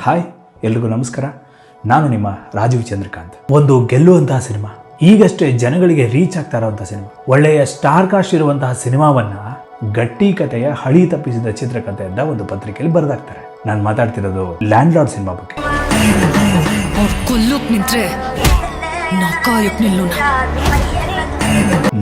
Hi, ಎಲ್ರಿಗೂ ನಮಸ್ಕಾರ. ನಾನು ನಿಮ್ಮ ರಾಜೀವ್ ಚಂದ್ರಕಾಂತ್. ಒಂದು ಗೆಲ್ಲುವಂತಹ ಸಿನಿಮಾ, ಈಗಷ್ಟೇ ಜನಗಳಿಗೆ ರೀಚ್ ಆಗ್ತಾ ಇರುವಂತಹ ಸಿನಿಮಾ, ಒಳ್ಳೆಯ ಸ್ಟಾರ್ ಕಾಸ್ಟ್ ಇರುವಂತಹ ಸಿನಿಮಾವನ್ನ ಗಟ್ಟಿ ಕಥೆಯ ಹಳಿ ತಪ್ಪಿಸಿದ ಚಿತ್ರಕಥೆ ಅಂತ ಒಂದು ಪತ್ರಿಕೆಯಲ್ಲಿ ಬರೆದಾಕ್ತಾರೆ. ನಾನು ಮಾತಾಡ್ತಿರೋದು ಲ್ಯಾಂಡ್ ಲಾರ್ಡ್ ಸಿನಿಮಾ ಬಗ್ಗೆ.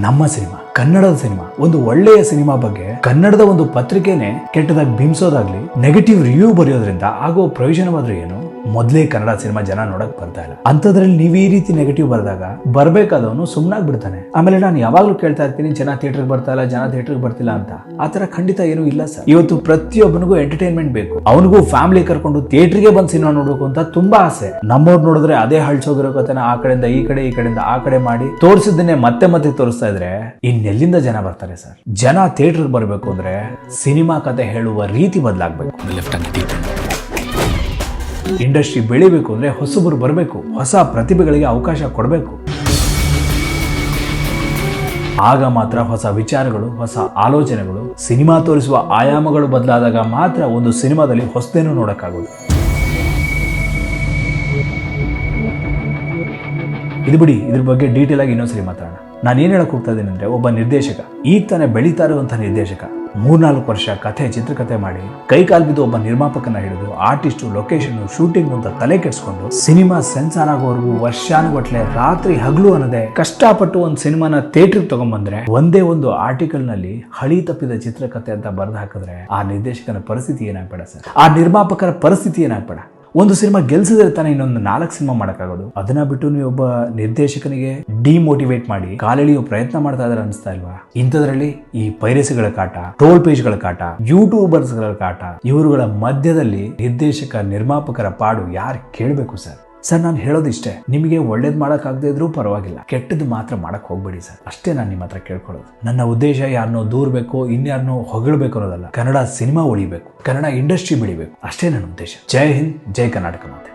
ನಮ್ಮ ಸಿನಿಮಾ, ಕನ್ನಡದ ಸಿನಿಮಾ, ಒಂದು ಒಳ್ಳೆಯ ಸಿನಿಮಾ ಬಗ್ಗೆ ಕನ್ನಡದ ಒಂದು ಪತ್ರಿಕೆನೆ ಕೆಟ್ಟದಾಗಿ ಬಿಂಬಿಸೋದಾಗ್ಲಿ, ನೆಗೆಟಿವ್ ರಿವ್ಯೂ ಬರೆಯೋದ್ರಿಂದ ಆಗೋ ಪ್ರಯೋಜನವಾದ್ರೂ ಏನು? ಮೊದಲೇ ಕನ್ನಡ ಸಿನಿಮಾ ಜನ ನೋಡಕ್ ಬರ್ತಾ ಇಲ್ಲ, ಅಂತದ್ರಲ್ಲಿ ನೀವು ಈ ರೀತಿ ನೆಗೆಟಿವ್ ಬರೆದಾಗ ಬರ್ಬೇಕಾದವನು ಸುಮ್ಮನಾಗಿ ಬಿಡ್ತಾನೆ. ಆಮೇಲೆ ನಾನು ಯಾವಾಗ್ಲೂ ಕೇಳ್ತಾ ಇರ್ತೀನಿ, ಜನ ಥಿಯೇಟರ್ಗೆ ಬರ್ತಾ ಇಲ್ಲ, ಜನ ಥಿಯೇಟರ್ಗೆ ಬರ್ತಿಲ್ಲ ಅಂತ. ಆತರ ಖಂಡಿತ ಏನೂ ಇಲ್ಲ ಸರ್. ಇವತ್ತು ಪ್ರತಿಯೊಬ್ಬನಿಗೂ ಎಂಟರ್ಟೈನ್ಮೆಂಟ್ ಬೇಕು. ಅವನಿಗೂ ಫ್ಯಾಮಿಲಿ ಕರ್ಕೊಂಡು ಥಿಯೇಟರ್ಗೆ ಬಂದು ಸಿನಿಮಾ ನೋಡ್ಬೇಕು ಅಂತ ತುಂಬಾ ಆಸೆ. ನಮ್ಮವ್ರು ನೋಡಿದ್ರೆ ಅದೇ ಹಳ್ಸೋಗಿರೋ ಕಥೆನ ಆ ಕಡೆಯಿಂದ ಈ ಕಡೆ, ಈ ಕಡೆಯಿಂದ ಆ ಕಡೆ ಮಾಡಿ ತೋರಿಸಿದ್ದನ್ನೇ ಮತ್ತೆ ಮತ್ತೆ ತೋರಿಸ್ತಾ ಇದ್ರೆ ಇನ್ನೆಲ್ಲಿಂದ ಜನ ಬರ್ತಾರೆ ಸರ್? ಜನ ಥಿಯೇಟರ್ಗೆ ಬರಬೇಕು ಅಂದ್ರೆ ಸಿನಿಮಾ ಕತೆ ಹೇಳುವ ರೀತಿ ಬದಲಾಗಬೇಕು. ಇಂಡಸ್ಟ್ರಿ ಬೆಳಿಬೇಕು ಅಂದ್ರೆ ಹೊಸಬರು ಬರಬೇಕು, ಹೊಸ ಪ್ರತಿಭೆಗಳಿಗೆ ಅವಕಾಶ ಕೊಡಬೇಕು. ಆಗ ಮಾತ್ರ ಹೊಸ ವಿಚಾರಗಳು, ಹೊಸ ಆಲೋಚನೆಗಳು, ಸಿನಿಮಾ ತೋರಿಸುವ ಆಯಾಮಗಳು ಬದಲಾದಾಗ ಮಾತ್ರ ಒಂದು ಸಿನಿಮಾದಲ್ಲಿ ಹೊಸದೇನು ನೋಡಕ್ಕಾಗೋದು. ಇದು ಬಿಡಿ, ಇದ್ರ ಬಗ್ಗೆ ಡೀಟೇಲ್ ಆಗಿ ಇನ್ನೊಂದ್ಸರಿ ಮಾತಾಡೋಣ. ನಾನು ಏನ್ ಹೇಳಕ್ ಹೋಗ್ತಾ ಇದ್ದೀನಿ ಅಂದ್ರೆ, ಒಬ್ಬ ನಿರ್ದೇಶಕ, ಈಗ ತಾನೇ ಬೆಳೀತಾ ಇರುವಂತಹ ನಿರ್ದೇಶಕ, 3-4 ವರ್ಷ ಕಥೆ, ಚಿತ್ರಕಥೆ ಮಾಡಿ ಕೈ ಕಾಲು ಬಿದ್ದು ಒಬ್ಬ ನಿರ್ಮಾಪಕನ ಹಿಡಿದು ಆರ್ಟಿಸ್ಟು, ಲೊಕೇಶನ್, ಶೂಟಿಂಗ್ ಅಂತ ತಲೆ ಕೆಡಿಸ್ಕೊಂಡು ಸಿನಿಮಾ ಸೆನ್ಸಾರ್ ಆಗೋವರೆಗೂ ವರ್ಷಾನುಗಟ್ಲೆ ರಾತ್ರಿ ಹಗಲು ಅನ್ನದೆ ಕಷ್ಟಪಟ್ಟು ಒಂದು ಸಿನಿಮಾನ ಥಿಯೇಟರ್ಗೆ ತಗೊಂಡ್ಬಂದ್ರೆ, ಒಂದೇ ಒಂದು ಆರ್ಟಿಕಲ್ ನಲ್ಲಿ ಹಳಿ ತಪ್ಪಿದ ಚಿತ್ರಕಥೆ ಅಂತ ಬರೆದು ಹಾಕಿದ್ರೆ ಆ ನಿರ್ದೇಶಕನ ಪರಿಸ್ಥಿತಿ ಏನಾಗ್ಬೇಡ ಸರ್? ಆ ನಿರ್ಮಾಪಕರ ಪರಿಸ್ಥಿತಿ ಏನಾಗ್ಬೇಡ? ಒಂದು ಸಿನಿಮಾ ಗೆಲ್ಸಿದ್ರೆ ತಾನೇ ಇನ್ನೊಂದು 4 ಸಿನಿಮಾ ಮಾಡಕ್ಕಾಗೋದು. ಅದನ್ನ ಬಿಟ್ಟು ನೀವು ಒಬ್ಬ ನಿರ್ದೇಶಕನಿಗೆ ಡಿಮೋಟಿವೇಟ್ ಮಾಡಿ ಕಾಲೆಳೆಯೋ ಪ್ರಯತ್ನ ಮಾಡ್ತಾ ಇದಾರೆ ಅನಿಸ್ತಾ ಇಲ್ವಾ? ಇಂಥದ್ರಲ್ಲಿ ಈ ಪೈರಸಿಗಳ ಕಾಟ, ಟ್ರೋಲ್ ಪೇಜ್ಗಳ ಕಾಟ, ಯೂಟ್ಯೂಬರ್ಸ್ಗಳ ಕಾಟ, ಇವರುಗಳ ಮಧ್ಯದಲ್ಲಿ ನಿರ್ದೇಶಕ, ನಿರ್ಮಾಪಕರ ಪಾಡು ಯಾರು ಕೇಳಬೇಕು ಸರ್? ಸರ್, ನಾನು ಹೇಳೋದಿಷ್ಟೇ, ನಿಮಗೆ ಒಳ್ಳೇದು ಮಾಡೋಕ್ಕಾಗದೇ ಇದ್ರೂ ಪರವಾಗಿಲ್ಲ, ಕೆಟ್ಟದ್ದು ಮಾತ್ರ ಮಾಡಕ್ ಹೋಗ್ಬೇಡಿ ಸರ್. ಅಷ್ಟೇ ನಾನು ನಿಮ್ಮ ಹತ್ರ ಕೇಳ್ಕೊಳ್ಳೋದು. ನನ್ನ ಉದ್ದೇಶ ಯಾರನ್ನೋ ದೂರಬೇಕು, ಇನ್ಯಾರನ್ನೋ ಹೊಗಳಬೇಕು ಅನ್ನೋದಲ್ಲ. ಕನ್ನಡ ಸಿನಿಮಾ ಉಳಿಬೇಕು, ಕನ್ನಡ ಇಂಡಸ್ಟ್ರಿ ಬೆಳಿಬೇಕು, ಅಷ್ಟೇ ನನ್ನ ಉದ್ದೇಶ. ಜೈ ಹಿಂದ್, ಜೈ ಕರ್ನಾಟಕ ಮಾತೆ.